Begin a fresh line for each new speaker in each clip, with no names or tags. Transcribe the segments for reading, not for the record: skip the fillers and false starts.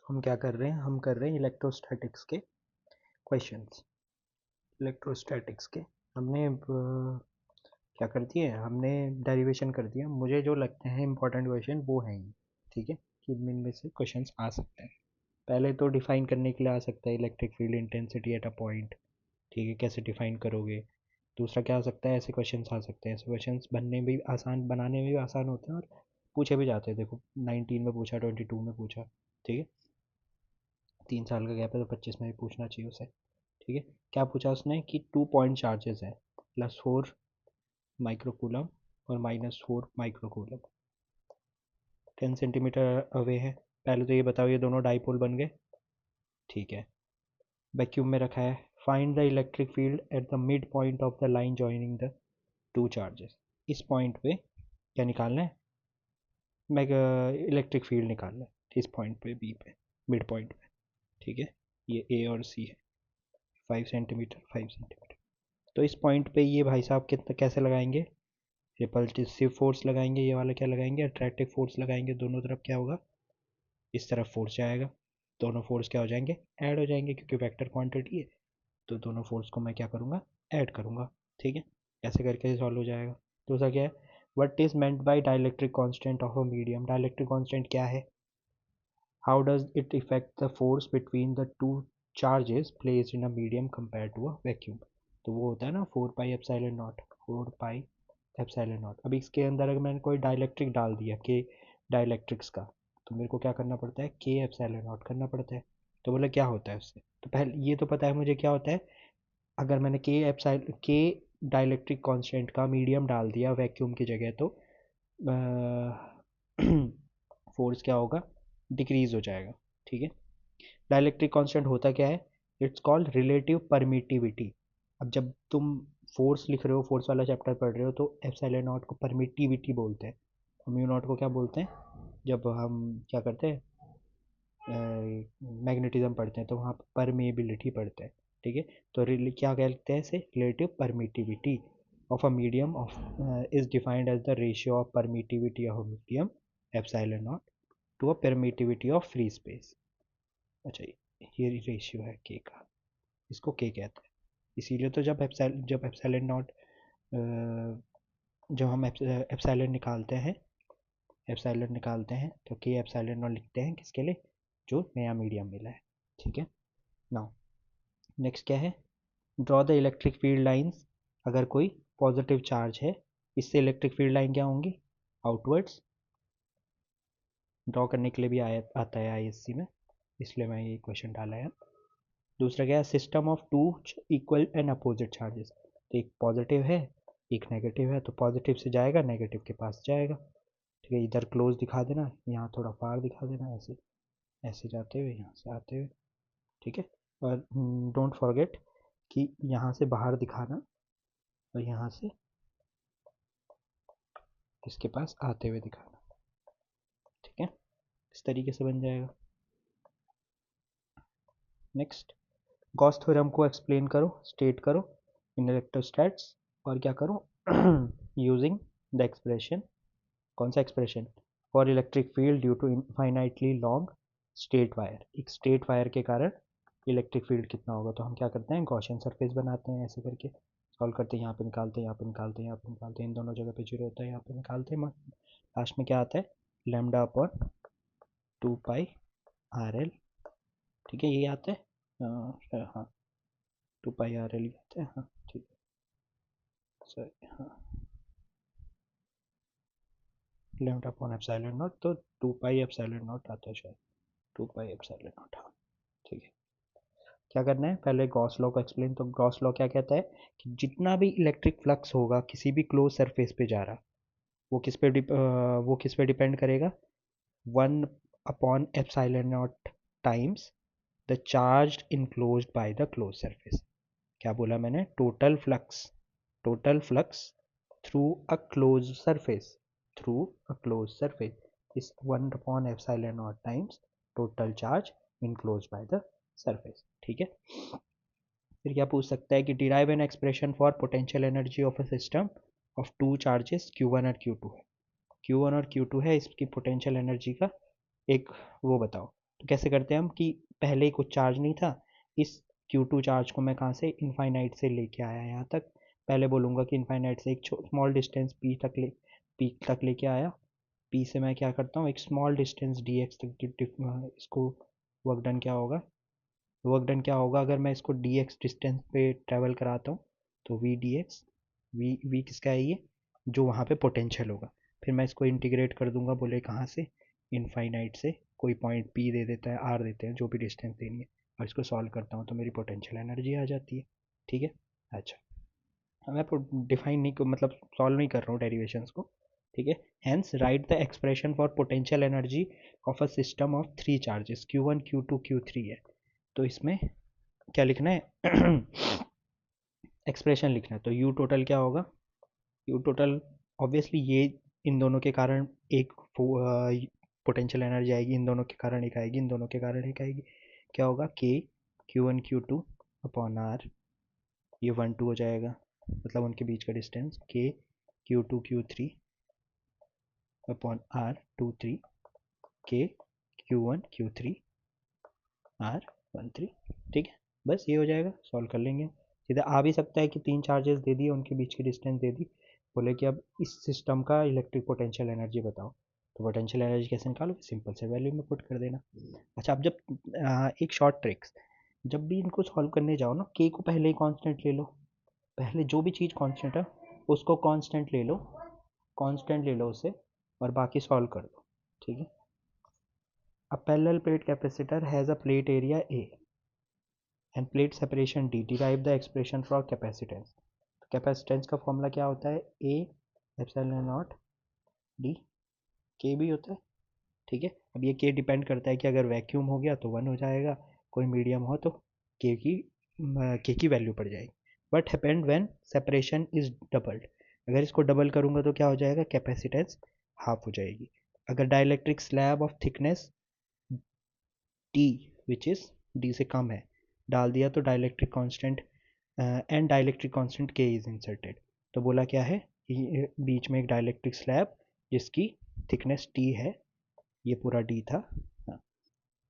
हम क्या कर रहे हैं, हम कर रहे हैं इलेक्ट्रोस्टैटिक्स के क्वेश्चंस। इलेक्ट्रोस्टैटिक्स के हमने क्या कर दिए, हमने डेरिवेशन कर दिया। मुझे जो लगते हैं इंपॉर्टेंट क्वेश्चन वो हैं ये, ठीक है, कि इनमें से क्वेश्चंस आ सकते हैं। पहले तो डिफाइन करने के लिए आ सकता है electric field intensity at a point, ठीक है, कैसे डिफाइन करोगे। दूसरा क्या आ सकता है, ऐसे क्वेश्चंस आ सकते हैं। ऐसे क्वेश्चंस बनने भी आसान, बनाने में भी आसान होते हैं और पूछे भी जाते हैं। देखो 19 में पूछा, 22 में पूछा, ठीक है, 3 साल का गैप है तो 25 में भी पूछना चाहिए उसे, ठीक है। क्या पूछा उसने कि 2 पॉइंट चार्जेस है, +4 माइक्रोकूलम और -4 माइक्रोकूलम, 10 सेंटीमीटर अवे है। पहले तो ये बताओ ये दोनों डाइपोल बन गए, ठीक है। वैक्यूम में रखा है। Find the electric field at the mid point of the line joining the two charges. इस पॉइंट पे क्या निकालना है, मैग इलेक्ट्रिक फील्ड निकालना है इस पॉइंट पे, बी पे, मिड पॉइंट पे, ठीक है। ये ए और सी है, 5 सेंटीमीटर 5 सेंटीमीटर। तो इस पॉइंट पे ये भाई साहब कितना कैसे लगाएंगे, रिपल्सिव फोर्स लगाएंगे, ये वाला क्या लगाएंगे, अट्रैक्टिव फोर्स लगाएंगे। दोनों तरफ क्या होगा, इस तरफ फोर्स जाएगा, दोनों फोर्स क्या हो जाएंगे, ऐड हो जाएंगे, क्योंकि वेक्टर क्वांटिटी है। तो दोनों फोर्स को मैं क्या करूँगा, ऐड करूँगा, ठीक है। ऐसे करके सॉल्व हो जाएगा। दूसरा क्या है, what is meant by dielectric constant of a medium. Dielectric constant क्या है, how does it affect the force between the two charges placed in a medium compare to a vacuum. तो वो होता है ना 4 pi epsilon nought, 4 pi epsilon nought. अब इसके अंदर अगर मैंने कोई डाइलेक्ट्रिक डाल दिया के डाइलेक्ट्रिक्स का, तो मेरे को क्या करना पड़ता है, के एप्सिलॉन नॉट करना पड़ता है। तो बोले क्या होता है उससे, तो पहले ये तो पता है मुझे क्या होता है। अगर मैंने के डाइलेक्ट्रिक कांस्टेंट का मीडियम डाल दिया वैक्यूम की जगह, तो फोर्स क्या होगा, डिक्रीज हो जाएगा, ठीक है। डाइलेक्ट्रिक कांस्टेंट होता क्या है, इट्स कॉल्ड रिलेटिव परमिटिविटी। अब जब तुम फोर्स लिख रहे हो, फोर्स वाला चैप्टर पढ़ रहे हो, तो एप्सिलॉन नॉट को परमिटिविटी बोलते हैं, और म्यू नॉट को क्या बोलते हैं, जब हम क्या करते हैं, मैग्नेटिज्म पढ़ते हैं तो वहाँ परमेबिलिटी पढ़ते हैं, ठीक है। तो क्या कहते हैं इसे, relative permittivity of a medium of is defined as the ratio of permittivity of medium epsilon nought to a permittivity of free space. अच्छा, ये रेशियो है के का, इसको के कहते हैं। इसीलिए तो जब एप्सिलॉन नॉट, जब हम एप्सिलॉन निकालते हैं तो के एप्सिलॉन नॉट लिखते हैं किसके लिए, जो नया मीडियम मिला है, ठीक है। नाउ नेक्स्ट क्या है, draw the electric field lines. अगर कोई पॉजिटिव चार्ज है, इससे इलेक्ट्रिक फील्ड लाइन क्या होंगी, आउटवर्ड्स। ड्रॉ करने के लिए भी आता है आईएससी में, इसलिए मैं ये क्वेश्चन डाला है। दूसरा क्या है, system of two equal and opposite charges. तो एक पॉजिटिव है, एक नेगेटिव है, तो पॉजिटिव से जाएगा, नेगेटिव के पास जाएगा, ठीक है। इधर क्लोज दिखा देना, यहाँ थोड़ा फार दिखा देना, ऐसे ऐसे जाते हुए, यहाँ से आते हुए, ठीक है। और डोंट फॉरगेट कि यहाँ से बाहर दिखाना और यहाँ से इसके पास आते हुए दिखाना, ठीक है। इस तरीके से बन जाएगा। नेक्स्ट, गॉस थ्योरम को एक्सप्लेन करो, स्टेट करो इन इलेक्ट्रोस्टैट्स, और क्या करो, यूजिंग द एक्सप्रेशन, कौन सा expression, for electric field due to infinitely long straight wire. एक स्ट्रेट वायर के कारण इलेक्ट्रिक फील्ड कितना होगा, तो हम क्या करते हैं, गॉसियन सरफेस बनाते हैं, ऐसे करके सॉल्व करते हैं। यहाँ पे निकालते हैं, यहाँ पे निकालते हैं, यहाँ पे निकालते हैं, इन दोनों जगह पे जीरो होता है, यहाँ पे निकालते हैं। लास्ट में क्या आता है, लैम्डा अपॉन 2 पाई RL, ठीक है, यही आता है। हाँ, 2 पाई RL ही आता है, हाँ ठीक है, सही, हाँ, लैम्डा अपॉन एप्सिलॉन नॉट, तो 2 पाई एप्सिलॉन नॉट आता है शायद, 2 पाई एप्सिलॉन नॉट, हाँ ठीक है। क्या करना है, पहले गॉस लॉ को एक्सप्लेन। तो गॉस लॉ क्या कहता है कि जितना भी इलेक्ट्रिक फ्लक्स होगा किसी भी क्लोज सरफेस पे जा रहा, वो किस पे डिपेंड करेगा, 1/एप्सिलॉन not times the charge enclosed by the close surface. क्या बोला मैंने, total flux through a close surface, through a close surface is 1/एप्सिलॉन not times total charge enclosed by the surface, ठीक है। फिर क्या पूछ सकता है कि derive an expression for potential energy of a system of two charges Q1 और Q2 है। Q1 और Q2 है, इसकी पोटेंशियल एनर्जी का एक वो बताओ, तो कैसे करते हैं हम कि पहले कुछ चार्ज नहीं था, इस Q2 चार्ज को मैं कहाँ से इनफाइनाइट से लेके आया यहाँ तक। पहले बोलूँगा कि इनफाइनाइट से एक स्मॉल डिस्टेंस पी तक लेके आया। पी से मैं क्या करता हूँ, एक स्मॉल डिस्टेंस डी एक्स तक इसको वर्क डन क्या होगा, अगर मैं इसको डी एक्स डिस्टेंस पे ट्रैवल कराता हूँ तो वी डी एक्स, वी किसका है ये, जो वहाँ पे पोटेंशियल होगा। फिर मैं इसको इंटीग्रेट कर दूंगा, बोले कहाँ से, इनफाइनाइट से, कोई पॉइंट पी दे देता है, आर देते हैं, जो भी डिस्टेंस देनी है, और इसको सॉल्व करता हूँ तो मेरी पोटेंशियल एनर्जी आ जाती है। ठीक है। अच्छा, मैं डिफाइन नहीं, मतलब सॉल्व नहीं कर रहा हूँ डेरिवेशंस को। ठीक है। Hence right the expression for potential energy of a system of 3 charges Q1 Q2 Q3 है। तो इसमें क्या लिखना है, एक्सप्रेशन लिखना है। तो यू टोटल क्या होगा, यू टोटल ऑब्वियसली ये इन दोनों के कारण एक पोटेंशियल एनर्जी आएगी, इन दोनों के कारण एक आएगी, इन दोनों के कारण एक आएगी। क्या होगा, के Q1 Q2 अपॉन आर, ये 1 2 हो जाएगा, मतलब उनके बीच का डिस्टेंस, के Q2 Q3 अपॉन आर 2 3, के Q1 Q3 आर 1 3। ठीक है, बस ये हो जाएगा, सॉल्व कर लेंगे। सीधा आ भी सकता है कि 3 चार्जेस दे दिए, उनके बीच की डिस्टेंस दे दी, बोले कि अब इस सिस्टम का इलेक्ट्रिक पोटेंशियल एनर्जी बताओ। तो पोटेंशियल एनर्जी कैसे निकालोगे, सिंपल से वैल्यू में पुट कर देना। अच्छा, अब जब एक शॉर्ट ट्रिक्स, जब भी इनको सॉल्व करने जाओ ना, के को पहले ही कांस्टेंट ले लो। पहले जो भी चीज़ कांस्टेंट है उसको कांस्टेंट ले लो, उसे, और बाकी सॉल्व कर दो। ठीक है। A parallel plate capacitor has a plate area A and plate separation D. Derive the expression for capacitance. Capacitance का फॉर्मूला क्या होता है, ए एप्सिलॉन नॉट डी, के भी होता है। ठीक है। अब ये के डिपेंड करता है कि अगर वैक्यूम हो गया तो 1 हो जाएगा, कोई मीडियम हो तो के की वैल्यू पड़ जाएगी। But happened when separation is doubled, अगर इसको डबल करूँगा तो क्या हो जाएगा, कैपेसिटेंस हाफ हो जाएगी। अगर dielectric slab of thickness D which is D से कम है डाल दिया, तो dielectric constant and dielectric constant के इज इंसर्टेड। तो बोला क्या है, बीच में एक डाइलेक्ट्रिक स्लैब जिसकी थिकनेस टी है, ये पूरा डी था, हाँ,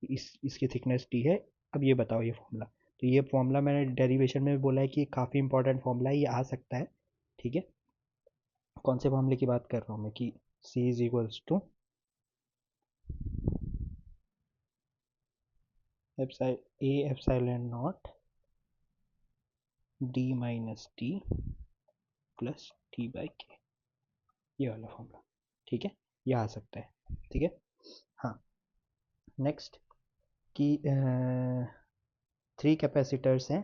इसकी थिकनेस टी है। अब ये बताओ ये फॉर्मूला, तो ये फॉर्मूला मैंने डेरिवेशन में भी बोला है कि काफ़ी इंपॉर्टेंट फॉर्मूला है, ये आ सकता है। ठीक है। कौन से फॉर्मूले की बात कर रहा हूँ मैं, कि C is equals to A epsilon nought D minus T plus T by K, ये वाला फॉर्मूला। ठीक है, ये आ सकता है। ठीक है। हाँ, नेक्स्ट कि 3 कैपेसिटर्स हैं,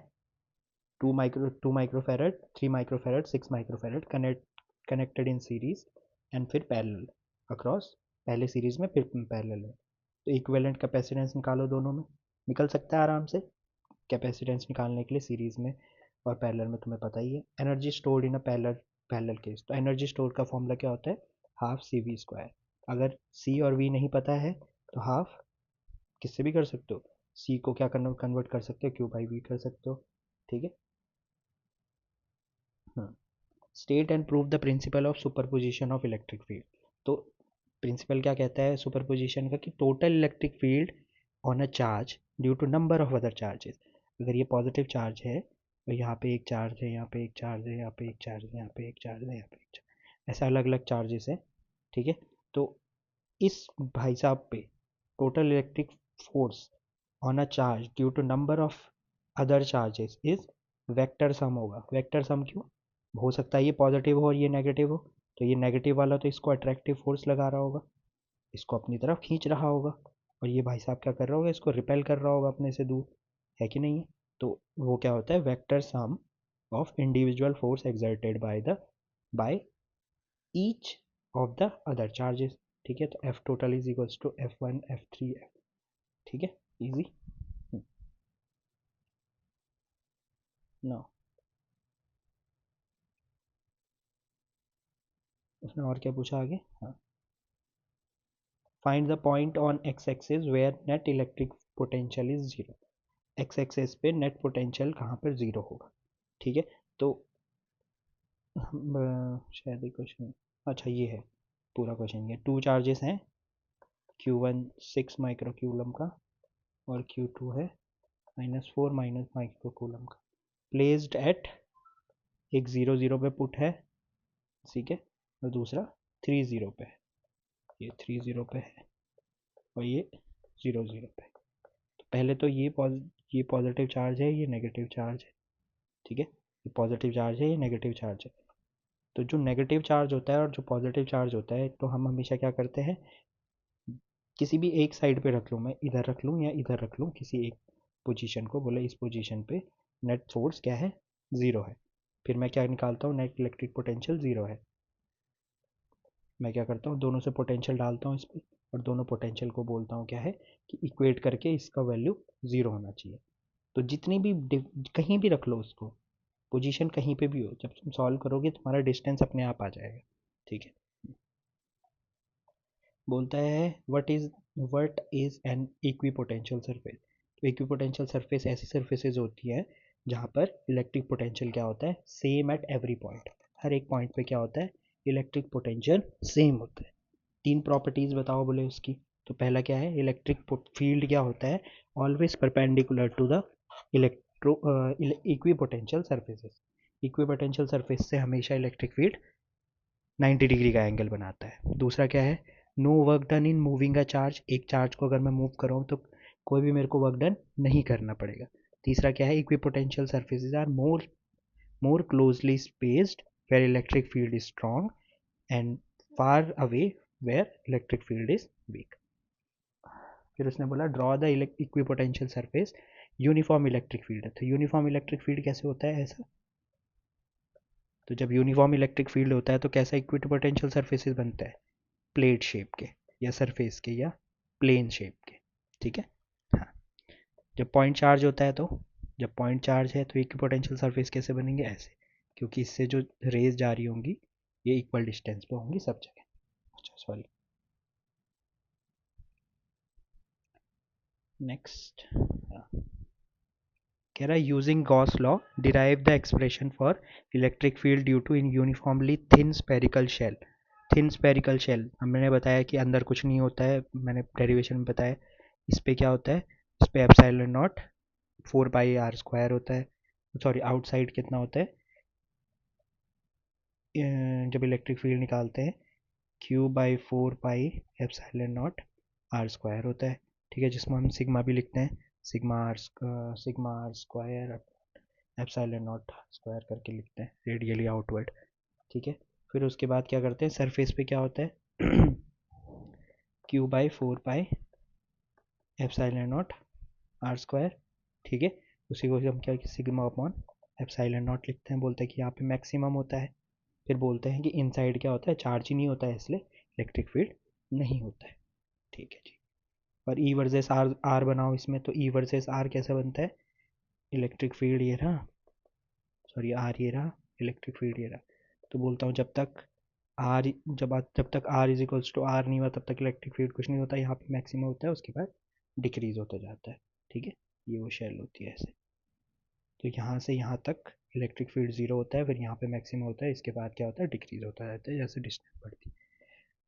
2 microfarad, 3 microfarad, 6 microfarad, connected in series and फिर पैरेलल अक्रॉस, पहले सीरीज में फिर पैरेलल में। तो इक्विवेलेंट कैपेसिटेंस निकालो, दोनों में निकल सकता है आराम से। कैपेसिटेंस निकालने के लिए सीरीज में और पैरेलल में तुम्हें पता ही है। Energy stored in a parallel case, तो एनर्जी स्टोर का फॉर्मूला क्या होता है, हाफ सी वी स्क्वायर। अगर सी और वी नहीं पता है तो हाफ किससे भी कर सकते हो, सी को क्या करना, कन्वर्ट कर सकते हो, क्यू बाई वी कर सकते हो। ठीक है। State and prove the principle of superposition of electric field. तो प्रिंसिपल क्या कहता है सुपरपोजिशन का, कि total electric field on a charge due to number of other charges. अगर ये पॉजिटिव चार्ज है तो यहाँ पे एक चार्ज है, यहाँ पे एक चार्ज है, यहाँ पे एक चार्ज है, यहाँ पे एक चार्ज है, यहाँ पे एक चार्ज, ऐसा अलग अलग चार्जेस है। ठीक है। तो इस भाई साहब पे total electric force on a charge due to number of other charges is vector sum होगा। वेक्टर सम क्यों, हो सकता है ये पॉजिटिव हो और ये नेगेटिव हो, तो ये नेगेटिव वाला तो इसको अट्रैक्टिव फोर्स लगा रहा होगा, इसको अपनी तरफ खींच रहा होगा, और ये भाई साहब क्या कर रहा होगा, इसको रिपेल कर रहा होगा अपने से दूर, है कि नहीं है। तो वो क्या होता है, vector sum of individual force exerted by each of the other charges. ठीक है। तो F total is equals to F1 F3 F। ठीक है, इजी। नो, उसने और क्या पूछा आगे, हाँ, find the point on X axis where net electric potential is zero. X axis पे नेट पोटेंशियल कहाँ पर जीरो होगा। ठीक है। तो शायद ये क्वेश्चन, अच्छा ये है पूरा क्वेश्चन, ये 2 चार्जेस हैं, Q1 6 माइक्रो क्यूलम का और Q2 है -4 माइनस माइक्रो कूलम का, प्लेस्ड एट, एक 0 0 पे पुट है, ठीक है, और दूसरा 3 0 पे है, ये 3 0 पे है और ये 0 0 पे। तो पहले तो ये पॉजिटिव चार्ज है, ये नेगेटिव चार्ज है, ठीक है, ये पॉजिटिव चार्ज है, ये नेगेटिव चार्ज है। तो जो नेगेटिव चार्ज होता है और जो पॉजिटिव चार्ज होता है, तो हम हमेशा क्या करते हैं, किसी भी एक साइड पे रख लूँ, मैं इधर रख लूँ या इधर रख लूँ, किसी एक पोजीशन को, बोले इस पोजीशन पे नेट फोर्स क्या है, ज़ीरो है, फिर मैं क्या निकालता हूँ, नेट इलेक्ट्रिक पोटेंशियल ज़ीरो है। मैं क्या करता हूँ, दोनों से पोटेंशियल डालता हूँ इस पर, और दोनों पोटेंशियल को बोलता हूँ क्या है कि इक्वेट करके इसका वैल्यू ज़ीरो होना चाहिए। तो जितनी भी कहीं भी रख लो उसको, पोजीशन कहीं पे भी हो, जब तुम सॉल्व करोगे तुम्हारा डिस्टेंस अपने आप आ जाएगा, ठीक है। बोलता है what is an equipotential surface. तो इक्विपोटेंशियल सरफेस ऐसी सरफेसेज होती हैं जहाँ पर इलेक्ट्रिक पोटेंशियल क्या होता है, सेम एट एवरी पॉइंट, हर एक पॉइंट पे क्या होता है, इलेक्ट्रिक पोटेंशियल सेम होता है। तीन प्रॉपर्टीज बताओ बोले उसकी। तो पहला क्या है, इलेक्ट्रिक फील्ड क्या होता है, always perpendicular to the electro equipotential surfaces. Equipotential surface से हमेशा इलेक्ट्रिक फील्ड 90 डिग्री का एंगल बनाता है। दूसरा क्या है, no work done in moving a charge, एक चार्ज को अगर मैं मूव कर रहा हूँ तो कोई भी मेरे को वर्क डन नहीं करना पड़ेगा। तीसरा क्या है, equipotential surfaces are more closely spaced where electric field is strong and far away where electric field is weak. फिर उसने बोला draw the equipotential surface uniform electric field है। तो यूनिफॉर्म इलेक्ट्रिक फील्ड कैसे होता है, ऐसा, तो जब यूनिफॉर्म इलेक्ट्रिक फील्ड होता है तो कैसा इक्विपोटेंशियल सरफेसेस बनता है, प्लेट शेप के या सरफेस के या प्लेन शेप के, ठीक है। हाँ, जब पॉइंट चार्ज होता है तो, जब पॉइंट चार्ज है तो इक्विपोटेंशियल सरफेस कैसे बनेंगे, ऐसे, क्योंकि इससे जो रेज जा रही होंगी ये इक्वल डिस्टेंस पे होंगी सब जगह। अच्छा सॉरी, नेक्स्ट कह रहा है using Gauss law derive the expression for electric field due to in uniformly thin spherical shell. Thin spherical shell हमने बताया कि अंदर कुछ नहीं होता है, मैंने डेरिवेशन में बताया। इस पे क्या होता है, इस पे एप्सिलॉन नॉट 4 पाई r² होता है, सॉरी आउटसाइड कितना होता है, जब इलेक्ट्रिक फील्ड निकालते हैं Q/4 pi epsilon not r² होता है, ठीक है, जिसमें हम सिग्मा भी लिखते हैं, sigma r² epsilon not square करके लिखते हैं रेडियली आउटवर्ड, ठीक है। फिर उसके बाद क्या करते हैं, सरफेस पे क्या होता है Q/4 pi epsilon not r², ठीक है। उसी को हम क्या सिग्मा अपॉन एप्सिलॉन नॉट लिखते हैं, बोलते हैं कि यहाँ पे मैक्सिमम होता है। फिर बोलते हैं कि इनसाइड क्या होता है, चार्ज ही नहीं होता है, इसलिए इलेक्ट्रिक फील्ड नहीं होता है, ठीक है जी। और ई वर्सेस आर आर बनाओ इसमें, तो ई वर्सेस आर कैसे बनता है, इलेक्ट्रिक फील्ड ये रहा, सॉरी आर ये रहा, इलेक्ट्रिक फील्ड ये रहा। तो बोलता हूँ जब तक आर जब तक R is equals to R नहीं हुआ तब तक इलेक्ट्रिक फील्ड कुछ नहीं होता, यहाँ पे मैक्सिमम होता है, उसके बाद डिक्रीज होता जाता है, ठीक है। ये वो शेल होती है ऐसे। तो यहाँ से यहाँ तक इलेक्ट्रिक फील्ड जीरो होता है, फिर यहाँ पे मैक्सिमम होता है, इसके बाद क्या होता है, डिक्रीज होता रहता है जैसे डिस्टेंस बढ़ती है।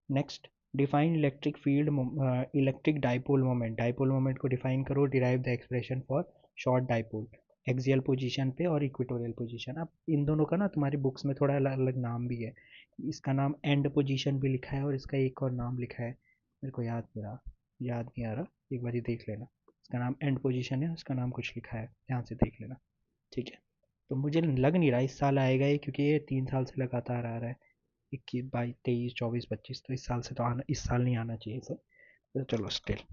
Next, define electric field, electric dipole moment. Dipole moment को डिफाइन करो, derive the expression for short dipole, axial position पे और इक्वेटोरियल पोजीशन। अब इन दोनों का ना तुम्हारी बुक्स में थोड़ा अलग अलग नाम भी है, इसका नाम एंड पोजीशन भी लिखा है और इसका एक और नाम लिखा है, मेरे को याद नहीं आ रहा, एक बार देख लेना। इसका नाम एंड पोजीशन है, उसका नाम कुछ लिखा है, ध्यान से देख लेना, ठीक है। तो मुझे लग नहीं रहा इस साल आएगा ये, क्योंकि ये 3 साल से लगातार आ रहा है, 21 22 23 24 25, तो इस साल से तो आना, इस साल नहीं आना चाहिए सर, तो चलो स्टिल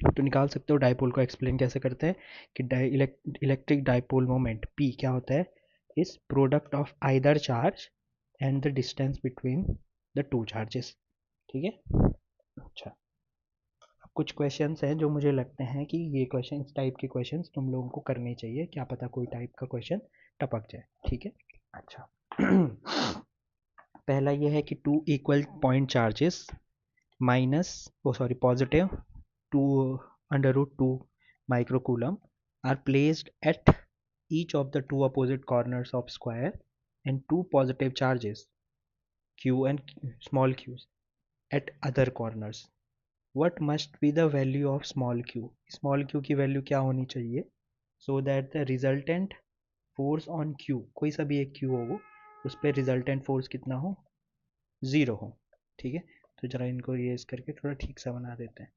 तो निकाल सकते हो। डाइपोल को एक्सप्लेन कैसे करते हैं कि इलेक्ट्रिक डाइपोल मोमेंट P क्या होता है, is product of either charge and the distance between the two charges, ठीक है। अच्छा, अब कुछ क्वेश्चंस हैं जो मुझे लगते हैं कि ये क्वेश्चन, इस टाइप के क्वेश्चंस तुम लोगों को करने चाहिए, क्या पता कोई टाइप का क्वेश्चन टपक जाए, ठीक है। अच्छा पहला ये है कि two equal point charges minus, oh sorry positive 2 √2 microcoulomb are placed at each of the two opposite corners of square and two positive charges q and small q's at other corners, what must be the value of small Q की value क्या होनी चाहिए so that the resultant force on Q, कोई सा भी एक Q हो वो, उस पर रिजल्टेंट फोर्स कितना हो, ज़ीरो हो। ठीक है, तो जरा इनको ये इस करके थोड़ा ठीक सा बना देते हैं।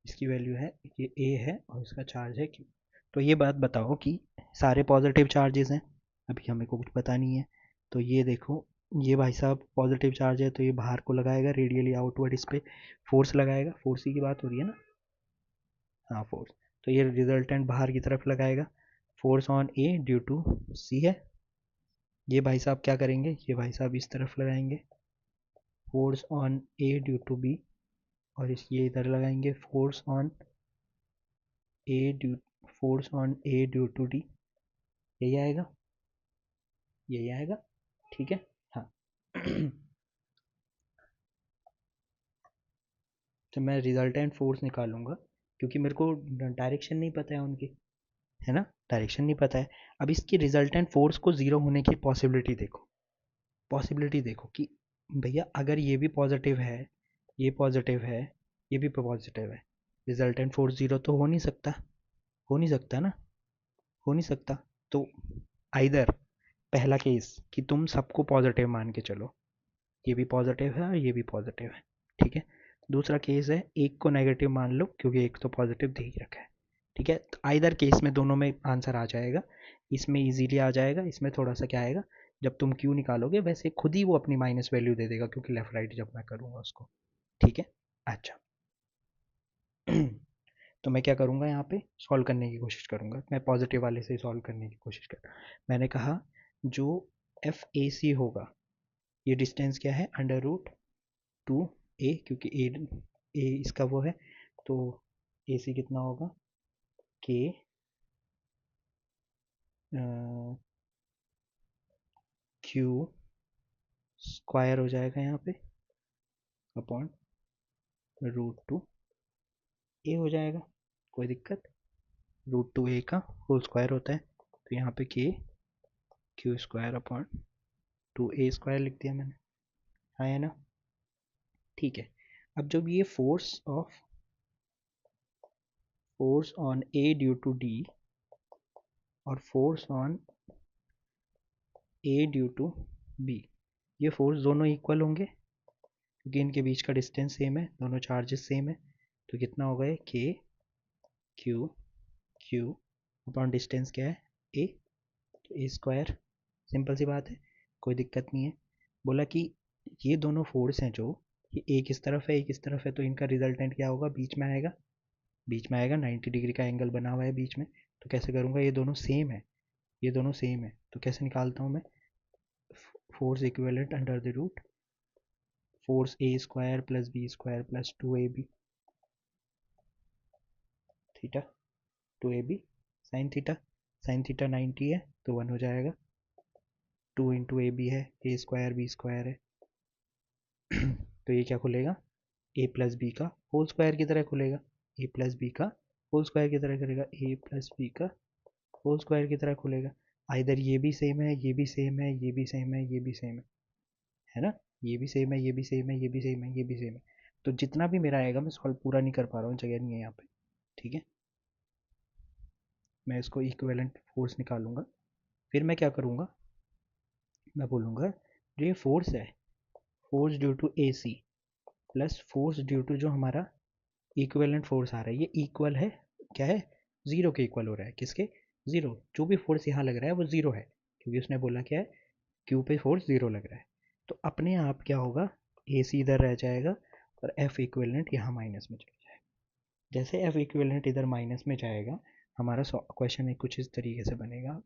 इसकी वैल्यू है, ये ए है और इसका चार्ज है क्यू। तो ये बात बताओ कि सारे पॉजिटिव चार्जेस हैं, अभी हमें को कुछ पता नहीं है। तो ये देखो, ये भाई साहब पॉजिटिव चार्ज है तो ये बाहर को लगाएगा रेडियली आउटवर्ड, इस पर फोर्स लगाएगा, फोर्स ही की बात हो रही है ना, हाँ फोर्स। तो ये रिजल्टेंट बाहर की तरफ लगाएगा, force on A due to C है। ये भाई साहब क्या करेंगे, ये भाई साहब इस तरफ लगाएंगे force on A due to B, और इस ये इधर लगाएंगे A due force on A due to D. यही आएगा, यही आएगा। ठीक है, हाँ। तो मैं रिजल्टेंट फोर्स निकालूंगा, क्योंकि मेरे को डायरेक्शन नहीं पता है उनकी, है ना, डायरेक्शन नहीं पता है। अब इसकी रिजल्टेंट फोर्स को ज़ीरो होने की पॉसिबिलिटी देखो, पॉसिबिलिटी देखो कि भैया अगर ये भी पॉजिटिव है, ये पॉजिटिव है, ये भी पॉजिटिव है, रिजल्टेंट फोर्स ज़ीरो तो हो नहीं सकता, हो नहीं सकता ना, हो नहीं सकता। तो आइदर पहला केस कि तुम सबको पॉजिटिव मान के चलो, ये भी पॉजिटिव है और ये भी पॉजिटिव है, ठीक है। दूसरा केस है एक को नेगेटिव मान लो क्योंकि एक तो पॉजिटिव दे ही रखा है, ठीक है। तो आइदर केस में दोनों में आंसर आ जाएगा, इसमें इजीली आ जाएगा, इसमें थोड़ा सा क्या आएगा, जब तुम क्यू निकालोगे वैसे खुद ही वो अपनी माइनस वैल्यू दे देगा, क्योंकि लेफ्ट राइट जब मैं करूँगा उसको, ठीक है। अच्छा। तो मैं क्या करूँगा, यहाँ पे सॉल्व करने की कोशिश करूँगा, मैं पॉजिटिव वाले से सॉल्व करने की कोशिश कर। मैंने कहा जो एफ ए सी होगा, ये डिस्टेंस क्या है, अंडर रूट टू ए, क्योंकि ए इसका वो है, तो ए सी कितना होगा, के क्यू स्क्वायर हो जाएगा यहाँ पे अपॉन रूट टू ए हो जाएगा, कोई दिक्कत, रूट टू ए का होल स्क्वायर होता है, तो यहाँ पे के Q square upon two A square लिख दिया मैंने, हाँ है ना, ठीक है। अब जब ये force on A due to D और force on A due to B, ये फोर्स दोनों इक्वल होंगे क्योंकि इनके बीच का डिस्टेंस सेम है, दोनों चार्जेस सेम है, तो कितना होगा ये के क्यू क्यू अपॉन डिस्टेंस क्या है ए, तो ए स्क्वायर, सिंपल सी बात है, कोई दिक्कत नहीं है। बोला कि ये दोनों फोर्स हैं जो, ये एक इस तरफ है एक इस तरफ है, तो इनका रिजल्टेंट क्या होगा, बीच में आएगा, बीच में आएगा, 90 डिग्री का एंगल बना हुआ है बीच में, तो कैसे करूँगा, ये दोनों सेम है, ये दोनों सेम है, तो कैसे निकालता हूँ मैं, force equivalent under the root force A square plus B square plus two A B theta, two A B sine theta 90 है तो 1 हो जाएगा, टू इंटू ए बी है, ए स्क्वायर है, तो ये क्या खुलेगा, ए प्लस बी का होल स्क्वायर की तरह खुलेगा, ए प्लस बी का होल स्क्वायर की तरह करेगा, ए प्लस बी का होल स्क्वायर की तरह खुलेगा। आइधर ये भी सेम है, ये भी सेम है, ये भी सेम है, ये भी सेम है ना, ये भी सेम है, ये भी सेम है, ये भी सेम है, ये भी सेम है। तो जितना भी मेरा आएगा, मैं सॉल्व पूरा नहीं कर पा रहा हूँ, जगह नहीं है यहाँ पे, ठीक है। मैं इसको इक्विवेलेंट फोर्स निकालूंगा, फिर मैं क्या करूँगा, मैं बोलूँगा जो ये फोर्स है, force due to A C plus force due to जो हमारा इक्विवेलेंट फोर्स आ रहा है, ये इक्वल है, क्या है, ज़ीरो के इक्वल हो रहा है, किसके, ज़ीरो, जो भी फोर्स यहाँ लग रहा है वो ज़ीरो है, क्योंकि उसने बोला क्या है, क्यू पे फोर्स ज़ीरो लग रहा है। तो अपने आप क्या होगा, ए सी इधर रह जाएगा और एफ इक्विवेलेंट यहाँ माइनस में चला जाएगा। जैसे एफ इक्विवेलेंट इधर माइनस में जाएगा, हमारा क्वेश्चन कुछ इस तरीके से बनेगा,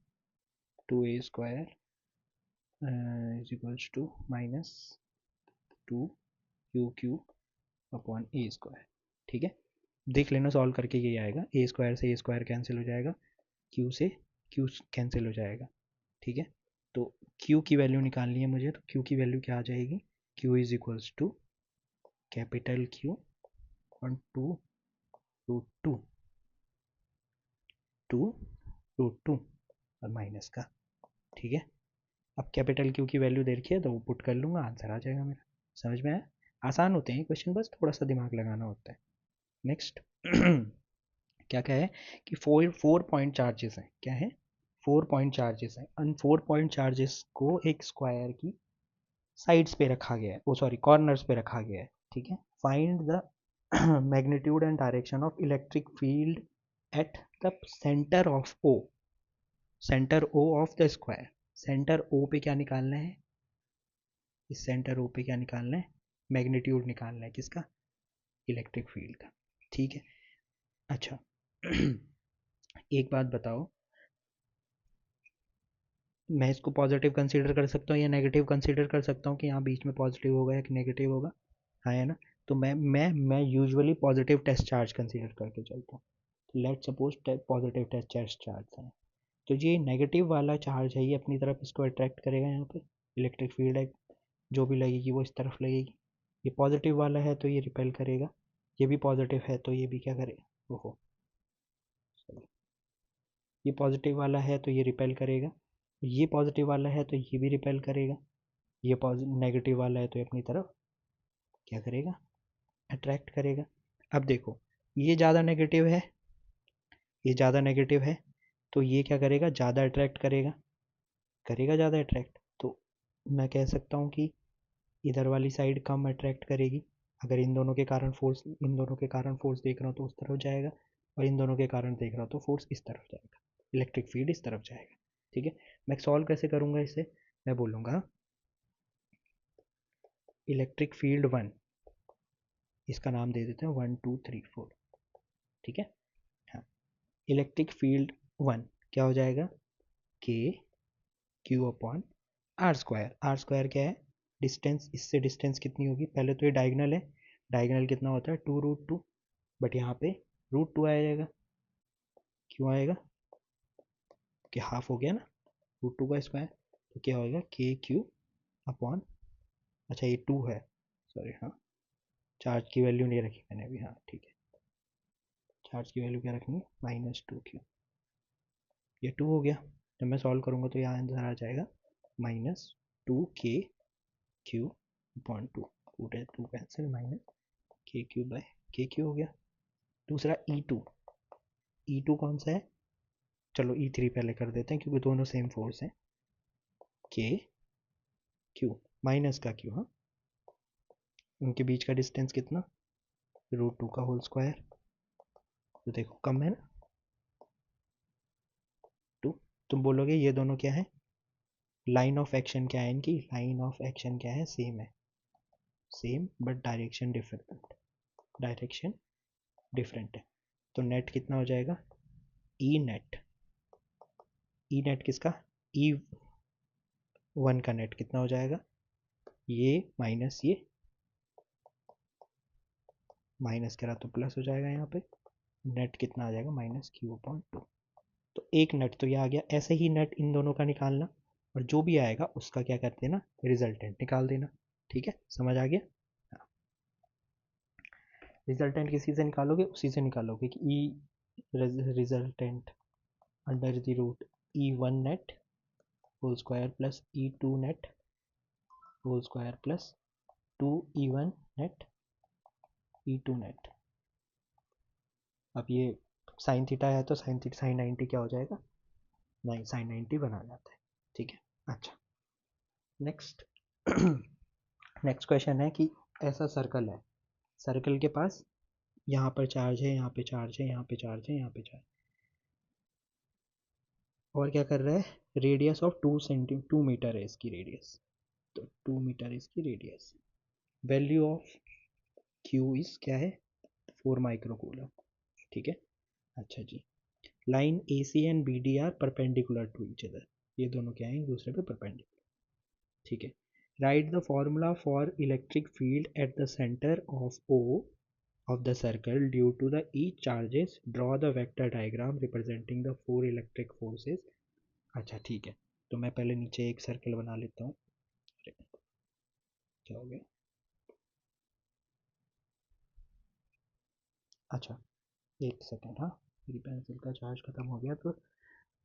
two A square is equals to minus two Q Q upon A square, ठीक है। देख लेना सॉल्व करके ये आएगा, ए स्क्वायर से ए स्क्वायर कैंसिल हो जाएगा, क्यू से क्यू कैंसिल हो जाएगा, ठीक है। तो क्यू की वैल्यू निकालनी है मुझे, तो क्यू की वैल्यू क्या आ जाएगी, q is equals to capital Q और two root two, two root two और माइनस का, ठीक है। अब कैपिटल क्यू की वैल्यू दे रखी है तो वो पुट कर लूँगा, आंसर आ जाएगा मेरा, समझ में आया, आसान होते हैं क्वेश्चन, बस थोड़ा सा दिमाग लगाना होता है। नेक्स्ट क्या क्या है कि फोर पॉइंट चार्जेस हैं। क्या है? 4 पॉइंट चार्जेस हैं। उन 4 पॉइंट चार्जेस को एक स्क्वायर की साइड्स पे रखा गया है, वो सॉरी कॉर्नर्स पे रखा गया है। ठीक है। Find the magnitude and direction of electric field at the centre of O. Centre O of the square. Centre O पे क्या निकालना है? इस सेंटर ओ पे क्या निकालना है? मैग्नीट्यूड निकालना है। किसका? इलेक्ट्रिक फील्ड का। ठीक है। अच्छा एक बात बताओ, मैं इसको पॉजिटिव कंसीडर कर सकता हूँ या नेगेटिव कंसीडर कर सकता हूँ कि यहाँ बीच में पॉजिटिव होगा या कि नेगेटिव होगा? हाँ है ना? तो मैं usually positive test charge consider करके चलता हूँ। Let suppose positive test charge है, तो ये नेगेटिव वाला चार्ज है, ये अपनी तरफ इसको अट्रैक्ट करेगा। यहाँ पे इलेक्ट्रिक फील्ड है, जो भी लगेगी वो इस तरफ लगेगी। ये पॉजिटिव वाला है तो ये रिपेल करेगा, ये भी पॉजिटिव है तो ये भी क्या करेगा? ओहो, ये पॉजिटिव वाला है तो ये रिपेल करेगा, ये पॉजिटिव वाला है तो ये भी रिपेल करेगा, ये नेगेटिव वाला है तो ये अपनी तरफ क्या करेगा? अट्रैक्ट करेगा। अब देखो, ये ज़्यादा नेगेटिव है, ये ज़्यादा नेगेटिव है, तो ये क्या करेगा? ज़्यादा अट्रैक्ट करेगा, करेगा ज़्यादा अट्रैक्ट। तो मैं कह सकता हूँ कि इधर वाली साइड कम अट्रैक्ट करेगी। अगर इन दोनों के कारण फोर्स, इन दोनों के कारण फोर्स देख रहा हूँ तो उस तरफ जाएगा, और इन दोनों के कारण देख रहा हूँ तो फोर्स इस तरफ जाएगा, इलेक्ट्रिक फील्ड इस तरफ जाएगा। ठीक है। मैं सॉल्व कैसे करूँगा इसे? मैं बोलूँगा इलेक्ट्रिक फील्ड वन, इसका नाम दे देते हैं 1 2 3 4। ठीक है। हाँ, इलेक्ट्रिक फील्ड वन क्या हो जाएगा? K Q upon R square. R square क्या है? डिस्टेंस, इससे डिस्टेंस कितनी होगी? पहले तो ये डायगनल है, डायगनल कितना होता है? 2√2, बट यहाँ पे √2 आ जाएगा। क्यों आएगा? कि हाफ हो गया ना, √2 का स्क्वायर। तो क्या होगा? के क्यू अपॉन, अच्छा ये 2 है, सॉरी हाँ, चार्ज की वैल्यू नहीं रखी मैंने अभी। हाँ ठीक है, चार्ज की वैल्यू क्या रखनी है? -2 क्यू। ये 2 हो गया। जब मैं सॉल्व करूँगा तो यहाँ आंसर आ जाएगा -2 के क्यू अपॉन 2। टू कैंसिल, -के क्यू हो गया। दूसरा ई टू कौन सा है? चलो ई3 पहले कर देते हैं क्योंकि दोनों सेम फोर्स हैं। के क्यू माइनस का क्यू, हाँ, उनके बीच का डिस्टेंस कितना? √2 का होल स्क्वायर। तो देखो कम है ना 2। तुम बोलोगे ये दोनों क्या है? लाइन ऑफ एक्शन क्या है इनकी? लाइन ऑफ एक्शन क्या है? सेम है, same but direction different, direction different है। तो नेट कितना हो जाएगा? E net. ई नेट किसका? ई वन का नेट कितना हो जाएगा? ये माइनस ये, माइनस करा तो प्लस हो जाएगा यहाँ पे। नेट कितना आ जाएगा? -q/2। तो एक नेट तो ये आ गया। ऐसे ही नेट इन दोनों का निकालना, और जो भी आएगा उसका क्या कर देना? रिजल्टेंट निकाल देना। ठीक है, समझ आ गया? हाँ, रिजल्टेंट किसी से निकालोगे? उसी से निकालोगे कि E resultant under the root ई1 नेट होल स्क्वायर प्लस ई2 नेट होल स्क्वायर प्लस 2 ई1 नेट ई2 नेट। अब ये साइन थीटा है तो साइन थीटा साइन 90 क्या हो जाएगा? नहीं, साइन 90 बना जाता है। ठीक है। अच्छा, नेक्स्ट नेक्स्ट क्वेश्चन है कि ऐसा सर्कल है, सर्कल के पास यहाँ पर चार्ज है, यहाँ पे चार्ज है, यहाँ पे चार्ज है, यहाँ पे चार्ज, और क्या कर रहा है? रेडियस ऑफ 2 मीटर है इसकी रेडियस, तो 2 मीटर इसकी radius. Value of q is क्या है? 4 माइक्रोकूलम। ठीक है। अच्छा जी, line A C and B D are perpendicular to each other. ये दोनों क्या है? एक दूसरे पे परपेंडिकुलर। ठीक है। Write the formula for electric field at the centre of O of the circle due to the each charges. Draw the vector diagram representing the four electric forces. अच्छा ठीक है, तो मैं पहले नीचे एक सर्कल बना लेता हूँ। क्या हो गया? अच्छा, एक सेकेंड, हाँ, मेरी पेंसिल का चार्ज खत्म हो गया, तो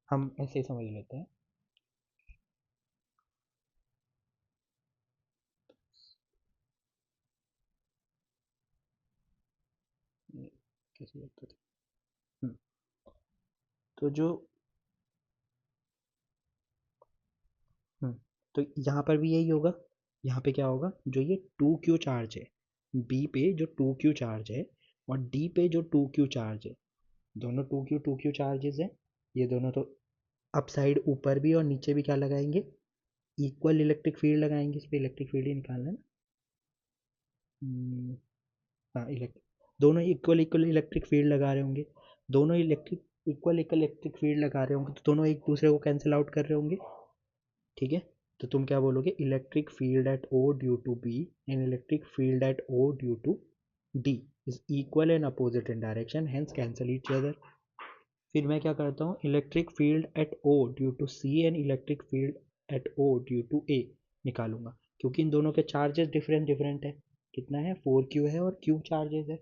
हम ऐसे ही समझ लेते हैं। कैसे लगता था। तो जो हम्म, तो यहाँ पर भी यही होगा। यहाँ पे क्या होगा, जो ये 2Q चार्ज है, बी पे जो 2Q चार्ज है और डी पे जो 2Q चार्ज है, दोनों 2Q चार्जेस हैं। ये दोनों तो अप साइड ऊपर भी और नीचे भी क्या लगाएंगे, इक्वल इलेक्ट्रिक फील्ड लगाएंगे। इस पर इलेक्ट्रिक फील्ड ही निकालना है ना। हाँ, इलेक्ट्रिक, दोनों इक्वल इक्वल इलेक्ट्रिक फील्ड लगा रहे होंगे। दोनों इक्वल इक्वल इलेक्ट्रिक फील्ड लगा रहे होंगे, तो दोनों एक दूसरे को कैंसिल आउट कर रहे होंगे। ठीक है, तो तुम क्या बोलोगे, electric field at O due to B and electric field at O due to D is equal and opposite in direction, hence cancel each other. फिर मैं क्या करता हूँ, electric field at O due to C and electric field at O due to A निकालूंगा, क्योंकि इन दोनों के charges different different है। कितना है, 4Q है और Q चार्जेस है।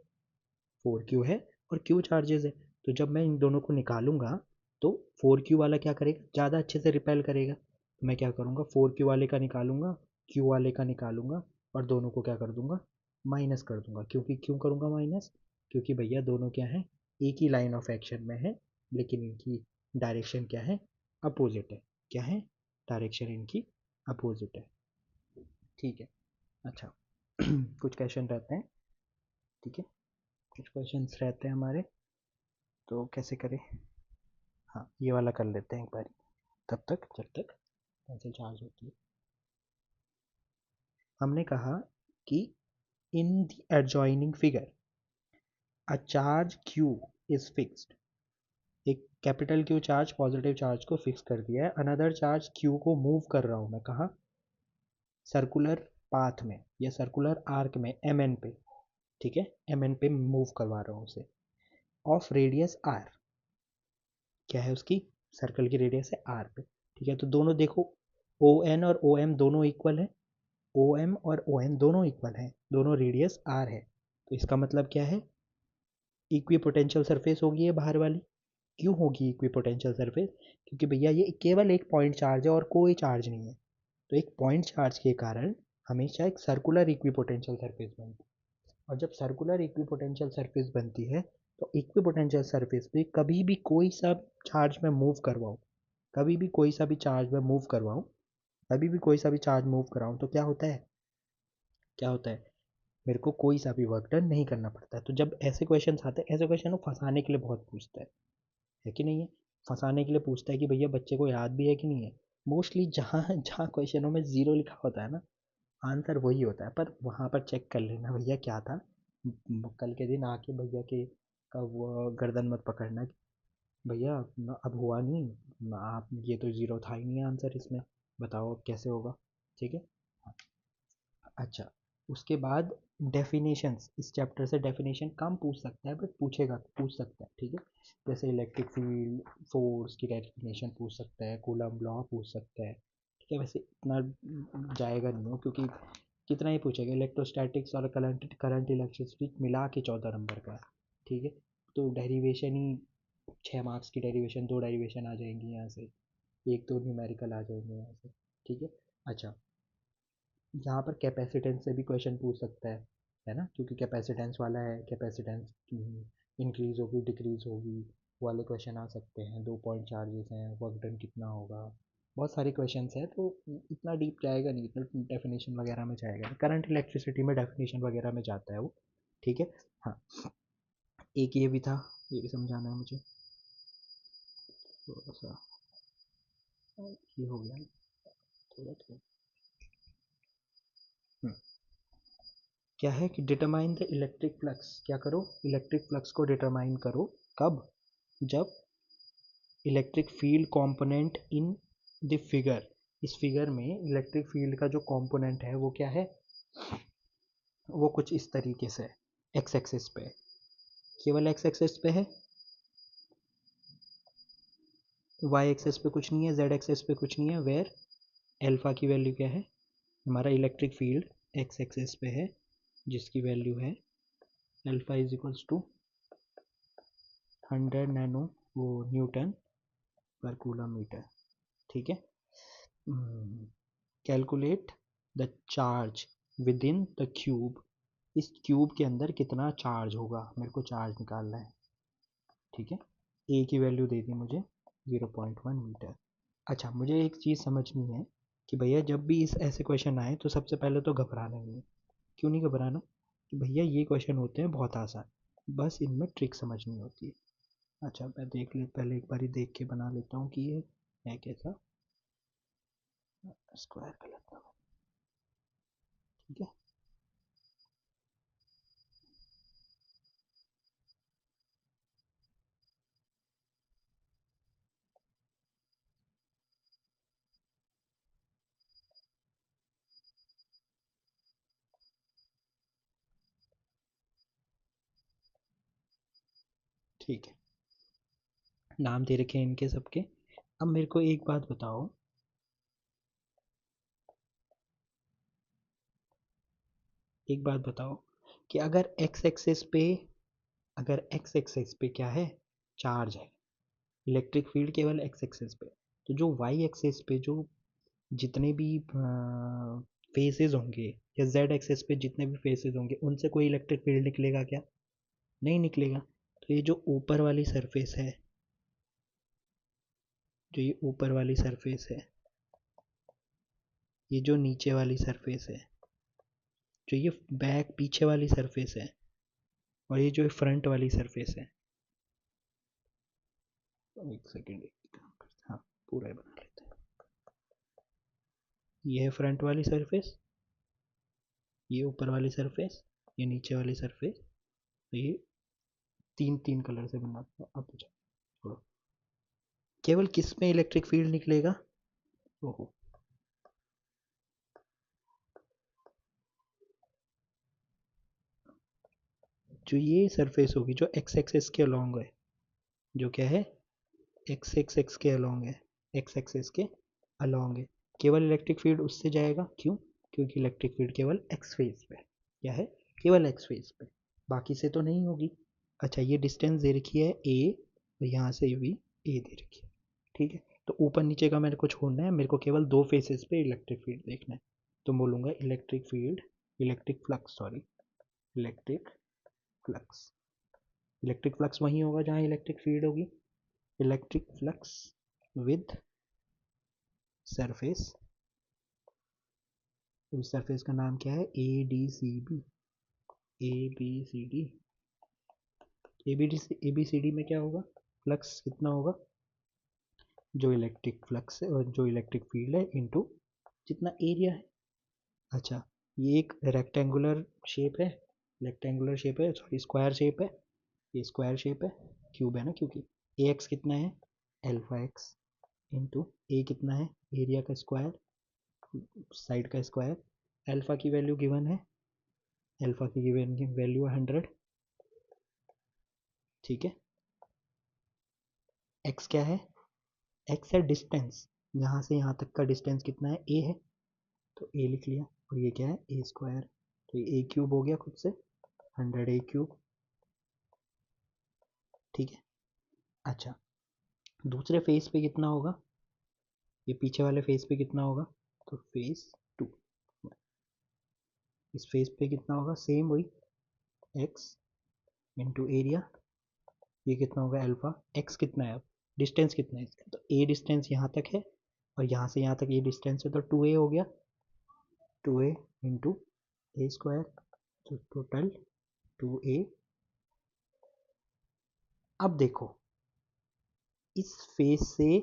4Q है और Q चार्जेस है। तो जब मैं इन दोनों को निकालूंगा तो 4Q वाला क्या करेगा, ज़्यादा अच्छे से रिपेल करेगा। तो मैं क्या करूँगा, 4Q वाले का निकालूंगा, Q वाले का निकालूंगा और दोनों को क्या कर दूंगा, माइनस कर दूंगा। क्योंकि क्यों करूँगा माइनस, क्योंकि भैया दोनों क्या है, एक ही लाइन ऑफ एक्शन में है, लेकिन इनकी डायरेक्शन क्या है, अपोजिट है। क्या है, डायरेक्शन इनकी अपोजिट है। ठीक है। अच्छा कुछ क्वेश्चन रहते हैं। ठीक है, कुछ क्वेश्चंस रहते हैं हमारे, तो कैसे करें। हाँ, ये वाला कर लेते हैं एक बार, तब तक जब तक पेंसिल चार्ज होती है। हमने कहा कि in the adjoining figure a charge Q is fixed. एक capital Q charge positive charge को फिक्स कर दिया है। अनदर चार्ज Q को मूव कर रहा हूँ मैं, कहाँ, सर्कुलर पाथ में या सर्कुलर आर्क में, MN पे। ठीक है, MN पे मूव करवा रहा हूँ उसे, ऑफ रेडियस R। क्या है उसकी, सर्कल की रेडियस है R पे। ठीक है, तो दोनों देखो, ON और OM दोनों इक्वल है। OM और ON दोनों इक्वल हैं, दोनों रेडियस R है। तो इसका मतलब क्या है, इक्वी पोटेंशियल सरफेस होगी ये बाहर वाली। क्यों होगी इक्वी पोटेंशियल सरफेस, क्योंकि भैया ये केवल एक पॉइंट चार्ज है और कोई चार्ज नहीं है। तो एक पॉइंट चार्ज के कारण हमेशा एक सर्कुलर इक्वी पोटेंशियल सरफेस बनती है। और जब सर्कुलर इक्वी पोटेंशियल सरफेस बनती है, तो इक्वी पोटेंशियल सरफेस पे कभी भी कोई सा चार्ज में मूव करवाऊँ, कभी भी कोई सा भी चार्ज में मूव करवाऊँ, कभी भी कोई सा भी चार्ज मूव कराऊँ, तो क्या होता है, क्या होता है, मेरे को कोई सा भी वर्क डन नहीं करना पड़ता है। तो जब ऐसे क्वेश्चन आते हैं, ऐसे क्वेश्चन को फंसाने के लिए बहुत पूछता है कि नहीं है, फंसाने के लिए पूछता है कि भैया बच्चे को याद भी है कि नहीं है। मोस्टली जहाँ जहाँ क्वेश्चनों में ज़ीरो लिखा होता है ना, आंसर वही होता है। पर वहाँ पर चेक कर लेना भैया क्या था, कल के दिन आके भैया के का वो गर्दन मत पकड़ना कि भैया अब हुआ नहीं, आप ये तो ज़ीरो था ही नहीं आंसर इसमें, बताओ अब कैसे होगा। ठीक है। अच्छा, उसके बाद डेफिनेशंस, इस चैप्टर से डेफिनेशन कम पूछ सकता है, बट पूछेगा, पूछ सकता है। ठीक है, जैसे इलेक्ट्रिक फील्ड, फोर्स की डेफिनेशन पूछ सकता है, कूलम्ब लॉ पूछ सकता है। ठीक है, वैसे इतना जाएगा नहीं हो, क्योंकि कितना ही पूछेगा, इलेक्ट्रोस्टैटिक्स और करंट इलेक्ट्रिसिटी मिला के 14 नंबर का। ठीक है, तो डेरिवेशन ही 6 मार्क्स की डेरिवेशन, 2 डेरिवेशन आ जाएंगी यहाँ से, एक दो न्यूमेरिकल आ जाएंगे यहाँ से। ठीक है। अच्छा, यहाँ पर कैपेसिटेंस से भी क्वेश्चन पूछ सकता है ना, क्योंकि कैपेसिटेंस वाला है, कैपेसिटेंस इंक्रीज होगी डिक्रीज होगी, वाले क्वेश्चन आ सकते हैं। 2 पॉइंट चार्जेस हैं, वर्क डन कितना होगा, बहुत सारे क्वेश्चंस हैं। तो इतना डीप जाएगा नहीं, इतना डेफिनेशन वगैरह में जाएगा नहीं। करंट इलेक्ट्रिसिटी में डेफिनेशन वगैरह में जाता है वो। ठीक है। हाँ, एक ये भी था, ये भी समझाना है मुझे थोड़ा सा। ये हो गया ना, थोड़ा थोड़ा। हम्म, क्या है कि डिटरमाइन द इलेक्ट्रिक फ्लक्स, क्या करो, इलेक्ट्रिक फ्लक्स को डिटरमाइन करो। कब, जब electric field component in the figure, इस फिगर में इलेक्ट्रिक फील्ड का जो कंपोनेंट है वो क्या है, वो कुछ इस तरीके से एक्स एक्सिस पे, केवल एक्स एक्सिस पे है, वाई एक्सिस पे कुछ नहीं है, जेड एक्सिस पे कुछ नहीं है। वेयर एल्फा की वैल्यू क्या है, हमारा इलेक्ट्रिक फील्ड एक्स एक्सिस पे है, जिसकी वैल्यू है alpha is equals to 100 nano वो न्यूटन पर कूलम मीटर। ठीक है। Calculate the charge within the cube इस क्यूब के अंदर कितना चार्ज होगा, मेरे को चार्ज निकालना है। ठीक है, ए की वैल्यू दे दी मुझे 0.1 मीटर। अच्छा, मुझे एक चीज़ समझनी है कि भैया जब भी इस ऐसे क्वेश्चन आए तो सबसे पहले तो घबराना नहीं है। क्यों नहीं घबराना? कि भैया ये क्वेश्चन होते हैं बहुत आसान, बस इनमें ट्रिक समझनी होती है। अच्छा, मैं पहले एक बारी देख के बना लेता हूँ कि ये है कैसा। स्क्वायर गलत था। ठीक है, ठीक है, नाम दे रखे हैं इनके सबके। अब मेरे को एक बात बताओ, एक बात बताओ कि अगर एक्स एक्सेस पे क्या है, चार्ज है, इलेक्ट्रिक फील्ड केवल एक्स एक्सेस पे, तो जो वाई एक्सेस पे जो जितने भी फेसेस होंगे, या जेड एक्सेस पे जितने भी फेसेस होंगे, उनसे कोई इलेक्ट्रिक फील्ड निकलेगा क्या? नहीं निकलेगा। तो ये जो ऊपर वाली सरफेस है, जो ये ऊपर वाली सरफेस है, ये जो नीचे वाली सरफेस है, जो ये बैक पीछे वाली सरफेस है, और ये जो फ्रंट वाली सरफेस है, एक सेकेंड, हाँ, पूरा ही बना लेते हैं। ये है फ्रंट वाली सरफेस, ये ऊपर वाली सरफेस, ये नीचे वाली सरफेस। तो ये तीन तीन कलर से बना। अब तो छोड़ो, केवल किस में इलेक्ट्रिक फील्ड निकलेगा? ओहो, जो ये सरफेस होगी जो एक्स एक्सेस के अलोंग है, जो क्या है, एक्स एक्स एक्स के अलोंग है, एक्स एक्सेस के अलोंग है, केवल इलेक्ट्रिक फील्ड उससे जाएगा। क्यों? क्योंकि इलेक्ट्रिक फील्ड केवल एक्स फेज पे, क्या है, केवल एक्स फेज पे, बाकी से तो नहीं होगी। अच्छा, ये डिस्टेंस दे रखी है ए, और यहाँ से भी ए दे रखी है। ठीक है, तो ऊपर नीचे का मेरे को छोड़ना है, मेरे को केवल दो फेसेस पे इलेक्ट्रिक फील्ड देखना है। तो बोलूँगा electric field, electric flux, sorry, electric flux. Electric flux वहीं होगा जहाँ इलेक्ट्रिक फील्ड होगी। इलेक्ट्रिक फ्लक्स विद सरफेस, उस सरफेस का नाम क्या है, A D C B, A B C D. A B C D में क्या होगा, फ्लक्स कितना होगा, जो इलेक्ट्रिक फ्लक्स है और जो इलेक्ट्रिक फील्ड है इनटू जितना एरिया है। अच्छा, ये एक रेक्टेंगुलर शेप है, रेक्टेंगुलर शेप है, सॉरी स्क्वायर शेप है, ये स्क्वायर शेप है, क्यूब है ना, क्योंकि ए एक्स कितना है, एल्फा एक्स, इंटू ए कितना है, एरिया का स्क्वायर, साइड का स्क्वायर। अल्फा की वैल्यू गिवन है, अल्फा की गिवन की वैल्यू है 100। ठीक है, एक्स क्या है, एक्स है डिस्टेंस, यहाँ से यहाँ तक का डिस्टेंस कितना है, ए है, तो ए लिख लिया, और ये क्या है, ए स्क्वायर, तो ये ए क्यूब हो गया खुद से, 100 ए क्यूब। ठीक है, अच्छा, दूसरे फेस पे कितना होगा, ये पीछे वाले फेस पे कितना होगा, तो फेस टू, इस फेस पे कितना होगा, सेम वही, एक्स इंटू एरिया, ये कितना होगा, अल्फा, एक्स कितना है, अब डिस्टेंस कितना है इसका, तो ए डिस्टेंस यहाँ तक है, और यहाँ से यहाँ तक ये डिस्टेंस है, तो 2a हो गया, 2a इंटू ए स्क्वायर, तो टोटल 2a। अब देखो, इस फेस से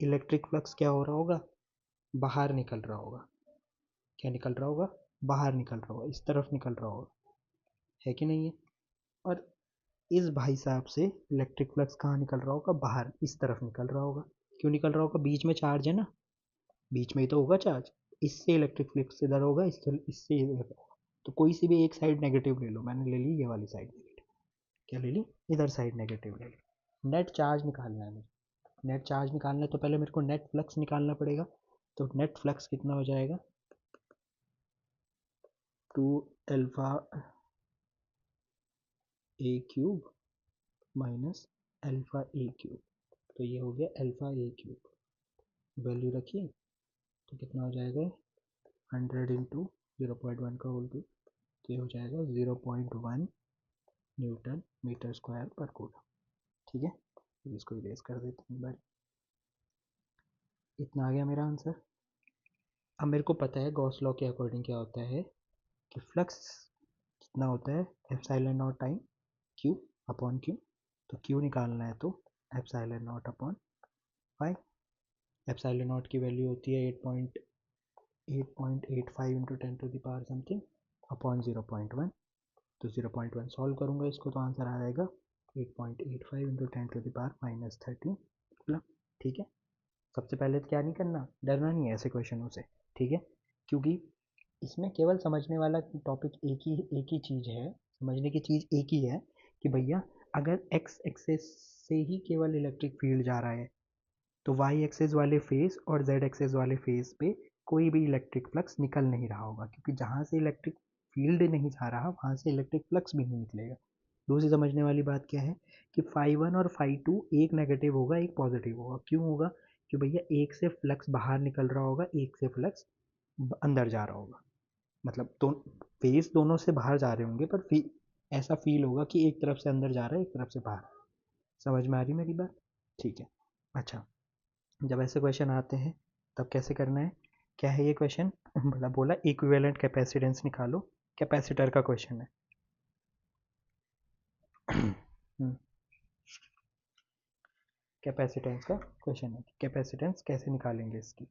इलेक्ट्रिक फ्लक्स क्या हो रहा होगा, बाहर निकल रहा होगा, क्या निकल रहा होगा, बाहर निकल रहा होगा, इस तरफ निकल रहा होगा, है कि नहीं है? और इस भाई साहब से इलेक्ट्रिक फ्लक्स कहाँ निकल रहा होगा, बाहर इस तरफ निकल रहा होगा। क्यों निकल रहा होगा, बीच में चार्ज है ना, बीच में ही तो होगा चार्ज, इससे इलेक्ट्रिक फ्लक्स इधर होगा, इससे इधर होगा, तो कोई सी भी एक साइड नेगेटिव ले लो, मैंने ले ली ये वाली साइड नेगेटिव, क्या ले ली, इधर साइड नेगेटिव ले ली। नेट चार्ज निकालना है मुझे, नेट चार्ज निकालना है तो पहले मेरे को नेट फ्लक्स निकालना पड़ेगा। तो नेट फ्लक्स कितना हो जाएगा, 2 अल्फा ए क्यूब माइनस अल्फा ए क्यूब, तो ये हो गया अल्फा ए क्यूब, वैल्यू रखिए, तो कितना हो जाएगा, 100 इंटू 0.1 का होल टू तो ये हो जाएगा 0.1 न्यूटन मीटर स्क्वायर पर कूलम। ठीक है, तो इसको इरेज कर देते हैं बार। इतना आ गया मेरा आंसर। अब मेरे को पता है गॉस लॉ के अकॉर्डिंग क्या होता है कि फ्लक्स कितना होता है, epsilon not time Q upon Q. तो क्यू निकालना है तो epsilon not upon 5। Epsilon not की वैल्यू होती है 8.85 इंटू 10 समथिंग अपॉन 0.1। तो 0.1 सॉल्व करूँगा इसको तो आंसर आ जाएगा 8.85 इंटू 10⁻⁻13 कूलम। ठीक है, सबसे पहले तो क्या नहीं करना, डरना नहीं है ऐसे क्वेश्चनों से। ठीक है, क्योंकि इसमें केवल समझने वाला टॉपिक एक ही चीज़ है, समझने की चीज़ एक ही है कि भैया अगर एक्स एक्सेस से ही केवल इलेक्ट्रिक फील्ड जा रहा है तो वाई एक्सेस वाले फेस और जेड एक्सेस वाले फेस पे कोई भी इलेक्ट्रिक फ्लक्स निकल नहीं रहा होगा, क्योंकि जहाँ से इलेक्ट्रिक फील्ड नहीं जा रहा वहाँ से इलेक्ट्रिक फ्लक्स भी नहीं निकलेगा। दूसरी समझने वाली बात क्या है कि φ1 और φ2 एक नेगेटिव होगा एक पॉजिटिव होगा। क्यों होगा, कि भैया एक से फ्लक्स बाहर निकल रहा होगा, एक से फ्लक्स अंदर जा रहा होगा। मतलब तो फेस दोनों से बाहर जा रहे होंगे पर ऐसा फील होगा कि एक तरफ से अंदर जा रहा है एक तरफ से बाहर। समझ में आ रही मेरी बात? ठीक है। अच्छा, जब ऐसे क्वेश्चन आते हैं तब कैसे करना है, क्या है ये क्वेश्चन, बोला इक्विवेलेंट कैपेसिटेंस निकालो, कैपेसिटर का क्वेश्चन है। कैपेसिटेंस का क्वेश्चन है, कैपेसिटेंस कैसे निकालेंगे इसकी।